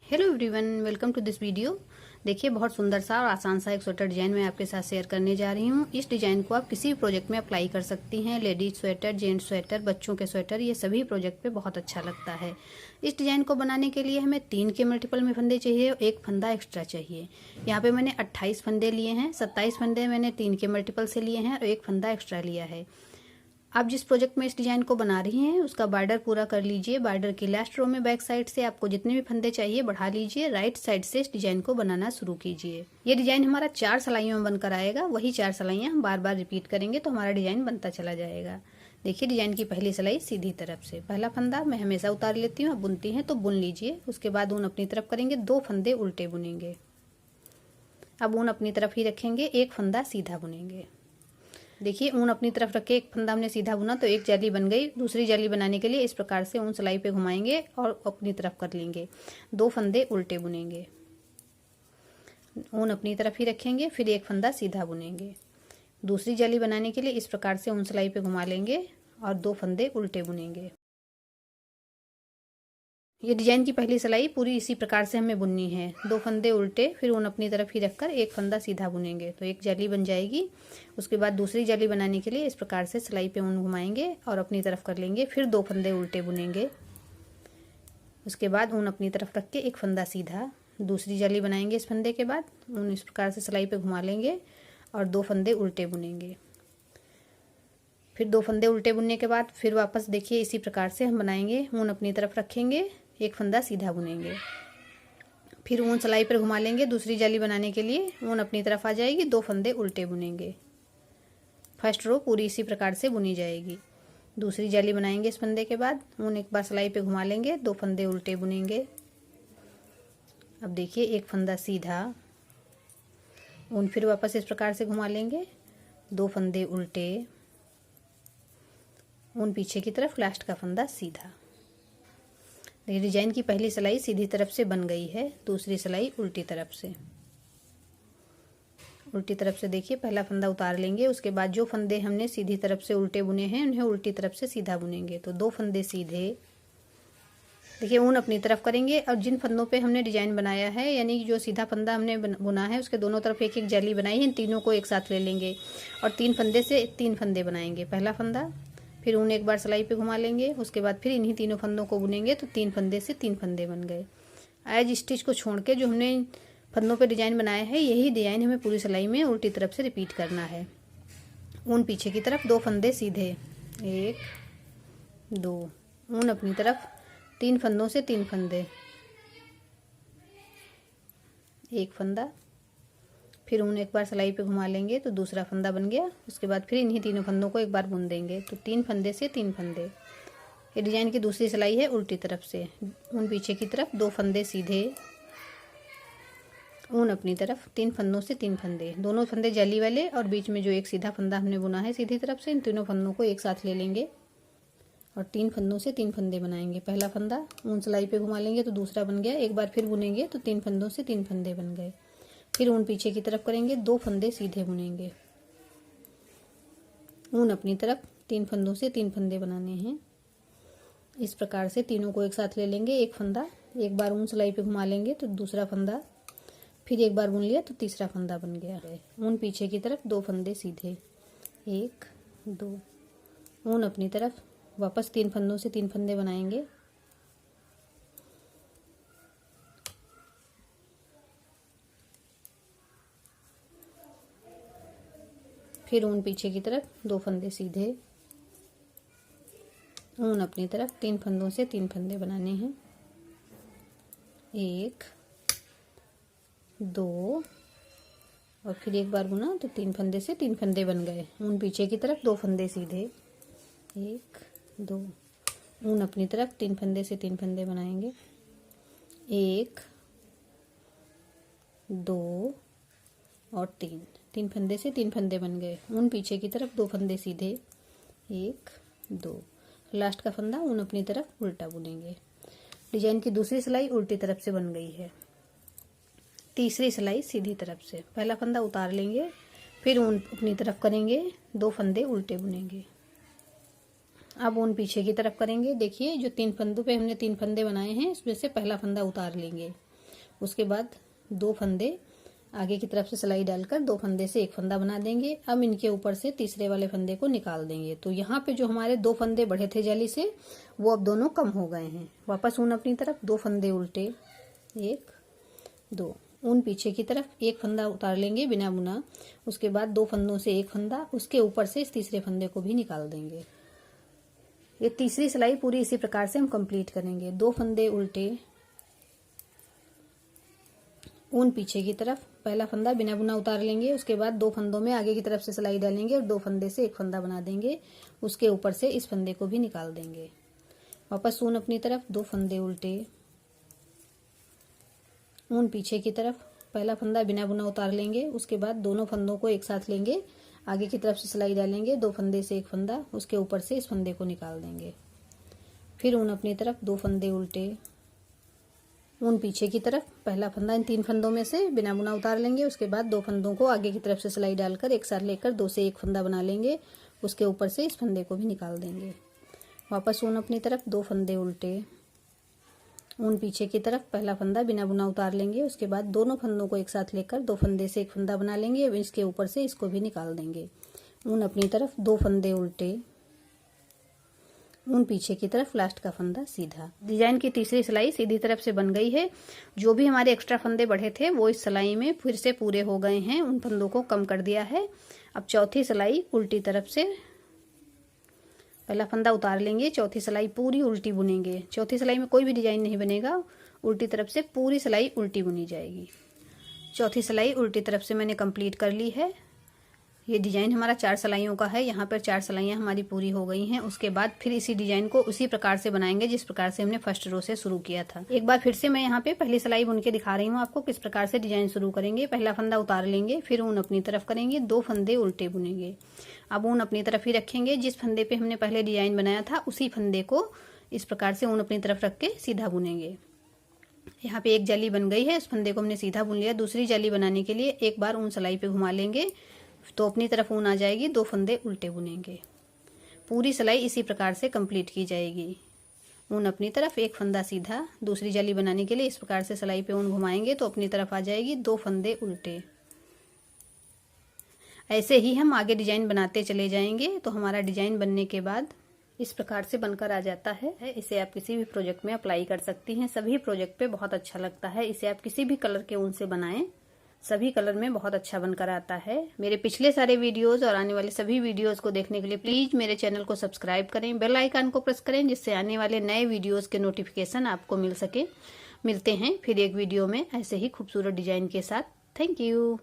Hello everyone, welcome to this video. देखिए, बहुत सुंदर सा और आसान सा एक स्वेटर डिजाइन मैं आपके साथ शेयर करने जा रही हूँ। इस डिजाइन को आप किसी भी प्रोजेक्ट में अप्लाई कर सकती हैं। लेडीज स्वेटर, जेंट्स स्वेटर, बच्चों के स्वेटर, ये सभी प्रोजेक्ट पे बहुत अच्छा लगता है। इस डिजाइन को बनाने के लिए हमें 3 के मल्टीपल में फंदे चाहिए और 1 फंदा एक्स्ट्रा चाहिए। यहाँ पे मैंने 28 फंदे लिए हैं। 27 फंदे मैंने 3 के मल्टीपल से लिए हैं और 1 फंदा एक्स्ट्रा लिया है। आप जिस प्रोजेक्ट में इस डिजाइन को बना रही हैं उसका बॉर्डर पूरा कर लीजिए। बॉर्डर की लास्ट रो में बैक साइड से आपको जितने भी फंदे चाहिए बढ़ा लीजिए। राइट साइड से इस डिजाइन को बनाना शुरू कीजिए। ये डिजाइन हमारा 4 सिलाइयों में बनकर आएगा। वही 4 सिलाइयाँ हम बार बार रिपीट करेंगे तो हमारा डिजाइन बनता चला जाएगा। देखिए, डिजाइन की पहली सिलाई सीधी तरफ से। पहला फंदा मैं हमेशा उतार लेती हूँ। आप बुनती हैं तो बुन लीजिए। उसके बाद ऊन अपनी तरफ करेंगे, 2 फंदे उल्टे बुनेंगे। अब ऊन अपनी तरफ ही रखेंगे, 1 फंदा सीधा बुनेंगे। देखिए, ऊन अपनी तरफ रख के 1 फंदा हमने सीधा बुना तो 1 जाली बन गई। दूसरी जाली बनाने के लिए इस प्रकार से ऊन सिलाई पे घुमाएंगे और अपनी तरफ कर लेंगे। 2 फंदे उल्टे बुनेंगे। ऊन अपनी तरफ ही रखेंगे, फिर 1 फंदा सीधा बुनेंगे। दूसरी जाली बनाने के लिए इस प्रकार से ऊन सिलाई पे घुमा लेंगे और 2 फंदे उल्टे बुनेंगे। ये डिजाइन की पहली सिलाई पूरी इसी प्रकार से हमें बुननी है। 2 फंदे उल्टे, फिर ऊन अपनी तरफ ही रखकर 1 फंदा सीधा बुनेंगे तो 1 जाली बन जाएगी। उसके बाद दूसरी जाली बनाने के लिए इस प्रकार से सिलाई पे ऊन घुमाएंगे और अपनी तरफ कर लेंगे। फिर 2 फंदे उल्टे बुनेंगे। उसके बाद ऊन अपनी तरफ रख के 1 फंदा सीधा। दूसरी जाली बनाएंगे। इस फंदे के बाद ऊन इस प्रकार से सिलाई पे घुमा लेंगे और 2 फंदे उल्टे बुनेंगे। फिर 2 फंदे उल्टे बुनने के बाद फिर वापस देखिए इसी प्रकार से हम बनाएंगे। ऊन अपनी तरफ रखेंगे, 1 फंदा सीधा बुनेंगे। फिर ऊन सिलाई पर घुमा लेंगे। दूसरी जाली बनाने के लिए ऊन अपनी तरफ आ जाएगी, 2 फंदे उल्टे बुनेंगे। फर्स्ट रो पूरी इसी प्रकार से बुनी जाएगी। दूसरी जाली बनाएंगे। इस फंदे के बाद ऊन एक बार सिलाई पे घुमा लेंगे, 2 फंदे उल्टे बुनेंगे। अब देखिए, 1 फंदा सीधा। ऊन फिर वापस इस प्रकार से घुमा लेंगे, 2 फंदे उल्टे। ऊन पीछे की तरफ, लास्ट का फंदा सीधा। देखिए, डिजाइन की पहली सिलाई सीधी तरफ से बन गई है। दूसरी सिलाई उल्टी तरफ से। उल्टी तरफ से देखिए, पहला फंदा उतार लेंगे। उसके बाद जो फंदे हमने सीधी तरफ से उल्टे बुने हैं उन्हें उल्टी तरफ से सीधा बुनेंगे तो 2 फंदे सीधे। देखिए, ऊन अपनी तरफ करेंगे और जिन फंदों पे हमने डिजाइन बनाया है, यानी जो सीधा फंदा हमने बुना है उसके दोनों तरफ 1-1 जाली बनाई है, इन तीनों को एक साथ ले लेंगे और 3 फंदे से 3 फंदे बनाएंगे। पहला फंदा, फिर ऊन एक बार सिलाई पे घुमा लेंगे। उसके बाद फिर इन्हीं तीनों फंदों को बुनेंगे तो 3 फंदे से 3 फंदे बन गए। एज स्टिच को छोड़ के जो हमने फंदों पे डिजाइन बनाया है, यही डिजाइन हमें पूरी सिलाई में उल्टी तरफ से रिपीट करना है। ऊन पीछे की तरफ, 2 फंदे सीधे, 1 2। ऊन अपनी तरफ, 3 फंदों से 3 फंदे, 1 फंदा। फिर ऊन एक बार सिलाई पे घुमा लेंगे तो दूसरा फंदा बन गया। उसके बाद फिर इन्हीं तीनों फंदों को एक बार बुन देंगे तो 3 फंदे से 3 फंदे। ये डिजाइन की दूसरी सिलाई है उल्टी तरफ से। ऊन पीछे की तरफ, 2 फंदे सीधे। ऊन अपनी तरफ, 3 फंदों से 3 फंदे। दोनों फंदे जाली वाले और बीच में जो एक सीधा फंदा हमने बुना है सीधी तरफ से, इन तीनों फंदों को एक साथ ले लेंगे और 3 फंदों से 3 फंदे बनाएंगे। पहला फंदा, ऊन सिलाई पे घुमा लेंगे तो दूसरा बन गया। एक बार फिर बुनेंगे तो 3 फंदों से 3 फंदे बन गए। फिर ऊन पीछे की तरफ करेंगे, 2 फंदे सीधे बुनेंगे। ऊन अपनी तरफ, 3 फंदों से 3 फंदे बनाने हैं। इस प्रकार से तीनों को एक साथ ले लेंगे। 1 फंदा, एक बार ऊन सिलाई पे घुमा लेंगे तो दूसरा फंदा, फिर एक बार बुन लिया तो तीसरा फंदा बन गया है। ऊन पीछे की तरफ, 2 फंदे सीधे, 1 2। ऊन अपनी तरफ, वापस 3 फंदों से 3 फंदे बनाएंगे। फिर ऊन पीछे की तरफ, 2 फंदे सीधे। ऊन अपनी तरफ, 3 फंदों से 3 फंदे बनाने हैं। 1 2 और फिर एक बार बुना तो 3 फंदे से 3 फंदे बन गए। ऊन पीछे की तरफ, 2 फंदे सीधे, 1 2। ऊन अपनी तरफ, 3 फंदे से 3 फंदे बनाएंगे। 1 2 और 3 फंदे से 3 फंदे बन गए। ऊन पीछे की तरफ, 2 फंदे सीधे, 1 2। लास्ट का फंदा ऊन अपनी तरफ उल्टा बुनेंगे। डिजाइन की दूसरी सिलाई उल्टी तरफ से बन गई है। तीसरी सिलाई सीधी तरफ से। पहला फंदा उतार लेंगे, फिर ऊन अपनी तरफ करेंगे, 2 फंदे उल्टे बुनेंगे। अब ऊन पीछे की तरफ करेंगे। देखिए, जो 3 फंदों पे हमने 3 फंदे बनाए हैं इसमें से पहला फंदा उतार लेंगे। उसके बाद 2 फंदे आगे की तरफ से सिलाई डालकर 2 फंदे से एक फंदा बना देंगे। अब इनके ऊपर से तीसरे वाले फंदे को निकाल देंगे। तो यहाँ पे जो हमारे 2 फंदे बढ़े थे जाली से, वो अब दोनों कम हो गए हैं। वापस ऊन अपनी तरफ, 2 फंदे उल्टे, 1 2, ऊन पीछे की तरफ, एक फंदा उतार लेंगे बिना बुना। उसके बाद 2 फंदों से एक फंदा, उसके ऊपर से इस तीसरे फंदे को भी निकाल देंगे। ये तीसरी सिलाई पूरी इसी प्रकार से हम कंप्लीट करेंगे। 2 फंदे उल्टे, ऊन पीछे की तरफ, पहला फंदा बिना बुना उतार लेंगे। उसके बाद 2 फंदों में आगे की तरफ से सिलाई डालेंगे और 2 फंदे से एक फंदा बना देंगे। उसके ऊपर से इस फंदे को भी निकाल देंगे। वापस ऊन अपनी तरफ, 2 फंदे उल्टे, ऊन पीछे की तरफ, पहला फंदा बिना बुना उतार लेंगे। उसके बाद दोनों फंदों को एक साथ लेंगे, आगे की तरफ से सिलाई डालेंगे, 2 फंदे से एक फंदा, उसके ऊपर से इस फंदे को निकाल देंगे। फिर ऊन अपनी तरफ, 2 फंदे उल्टे, ऊन पीछे की तरफ, पहला फंदा इन 3 फंदों में से बिना बुना उतार लेंगे। उसके बाद 2 फंदों को आगे की तरफ से सिलाई डालकर एक साथ लेकर 2 से एक फंदा बना लेंगे। उसके ऊपर से इस फंदे को भी निकाल देंगे। वापस ऊन अपनी तरफ, 2 फंदे उल्टे, ऊन पीछे की तरफ, पहला फंदा बिना बुना उतार लेंगे। उसके बाद दोनों फंदों को एक साथ लेकर 2 फंदे से एक फंदा बना लेंगे। अब इसके ऊपर से इसको भी निकाल देंगे। ऊन अपनी तरफ, 2 फंदे उल्टे, ऊन पीछे की तरफ, लास्ट का फंदा सीधा। डिजाइन की तीसरी सिलाई सीधी तरफ से बन गई है। जो भी हमारे एक्स्ट्रा फंदे बढ़े थे वो इस सिलाई में फिर से पूरे हो गए हैं। उन फंदों को कम कर दिया है। अब चौथी सिलाई उल्टी तरफ से, पहला फंदा उतार लेंगे, चौथी सिलाई पूरी उल्टी बुनेंगे। चौथी सिलाई में कोई भी डिजाइन नहीं बनेगा, उल्टी तरफ से पूरी सिलाई उल्टी बुनी जाएगी। चौथी सिलाई उल्टी तरफ से मैंने कंप्लीट कर ली है। ये डिजाइन हमारा 4 सिलाइयों का है। यहाँ पर 4 सिलाइयाँ हमारी पूरी हो गई हैं। उसके बाद फिर इसी डिजाइन को उसी प्रकार से बनाएंगे जिस प्रकार से हमने फर्स्ट रो से शुरू किया था। एक बार फिर से मैं यहाँ पे पहली सिलाई बुन के दिखा रही हूँ आपको किस प्रकार से डिजाइन शुरू करेंगे। पहला फंदा उतार लेंगे, फिर ऊन अपनी तरफ करेंगे, 2 फंदे उल्टे बुनेंगे। अब ऊन अपनी तरफ ही रखेंगे। जिस फंदे पे हमने पहले डिजाइन बनाया था उसी फंदे को इस प्रकार से ऊन अपनी तरफ रख के सीधा बुनेंगे। यहाँ पे एक जाली बन गई है, इस फंदे को हमने सीधा बुन लिया। दूसरी जाली बनाने के लिए एक बार ऊन सिलाई पे घुमा लेंगे तो अपनी तरफ ऊन आ जाएगी। 2 फंदे उल्टे बुनेंगे। पूरी सिलाई इसी प्रकार से कंप्लीट की जाएगी। ऊन अपनी तरफ, एक फंदा सीधा। दूसरी जाली बनाने के लिए इस प्रकार से सिलाई पे ऊन घुमाएंगे तो अपनी तरफ आ जाएगी, 2 फंदे उल्टे। ऐसे ही हम आगे डिजाइन बनाते चले जाएंगे। तो हमारा डिजाइन बनने के बाद इस प्रकार से बनकर आ जाता है। इसे आप किसी भी प्रोजेक्ट में अप्लाई कर सकती हैं। सभी प्रोजेक्ट पे बहुत अच्छा लगता है। इसे आप किसी भी कलर के ऊन से बनाएं, सभी कलर में बहुत अच्छा बनकर आता है। मेरे पिछले सारे वीडियोस और आने वाले सभी वीडियोस को देखने के लिए प्लीज मेरे चैनल को सब्सक्राइब करें, बेल आइकन को प्रेस करें, जिससे आने वाले नए वीडियोस के नोटिफिकेशन आपको मिल सके। मिलते हैं फिर एक वीडियो में ऐसे ही खूबसूरत डिजाइन के साथ। Thank you.